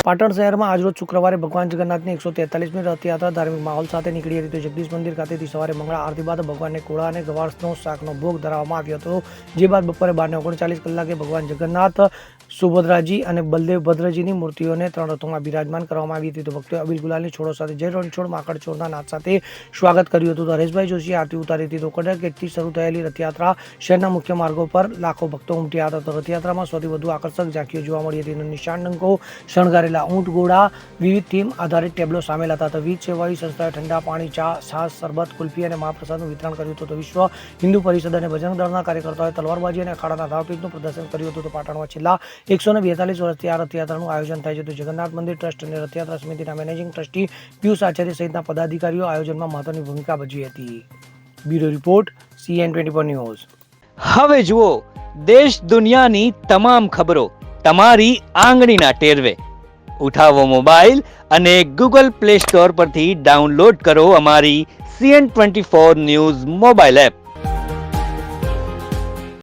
પાટણ શહેરમાં આજરોજ શુક્રવારે ભગવાન જગન્નાથની 143મી રથયાત્રા ધાર્મિક માહોલ સાથે નીકળી હતી. તો જગદીશ મંદિર ખાતેથી સવારે મંગળા આરતી બાદ ભગવાનને કોળા અને ગવારનો શાકનો ભોગ ધરાવવામાં આવ્યો હતો. જે બાદ બપોરે 12:39 કલાકે ભગવાન જગન્નાથ, સુભદ્રાજી અને બલદેવ ભદ્રજીની મૂર્તિઓને 3 રથોમાં બિરાજમાન કરવામાં આવી હતી. તો ભક્તોએ અબીલ ગુલાલની છોડો સાથે જય રણછોડ માકડ છોડના નાદ સાથે સ્વાગત કર્યું હતું. તો હરેશભાઈ જોશીએ આરતી ઉતારી હતી. તો કડક ગેટથી શરૂ થયેલી રથયાત્રા શહેરના મુખ્ય માર્ગો પર લાખો ભક્તો ઉમટ્યા હતા. તો રથયાત્રામાં સૌથી વધુ આકર્ષક ઝાંખીઓ જોવા મળી હતી. નિશાન ડંકો, શણગારેલા ઊંટ ઘોડા, વિવિધ થીમ આધારિત ટેબલો સામેલ હતા. તો વિવિધ સેવાળી સંસ્થાએ ઠંડા પાણી, ચા, છાશ, શરબત, કુલ્ફી અને મહાપ્રસાદનું વિતરણ કર્યું હતું. તો વિશ્વ હિન્દુ પરિષદ અને બજરંગ દળના કાર્યકર્તાઓએ તલવારબાજી અને અખાડાના ધાવપીઠનું પ્રદર્શન કર્યું હતું. તો પાટણમાં છેલ્લા 142 વર્ષથી આ રથયાત્રાનું આયોજન થાય છે. તો જગન્નાથ મંદિર ટ્રસ્ટ અને રથયાત્રા સમિતિના મેનેજિંગ ટ્રસ્ટી પિયુષ આચાર્ય સહિતના પદાધિકારીઓ આયોજનમાં મહત્વની ભૂમિકા ભજવી હતી. Bureau report, CN24 news. હવે જુઓ દેશ દુનિયાની તમામ ખબરો તમારી આંગળીના ટેરવે. ઉઠાવો મોબાઈલ અને Google Play Store પરથી ડાઉનલોડ કરો અમારી CN24 ન્યૂઝ મોબાઈલ એપ.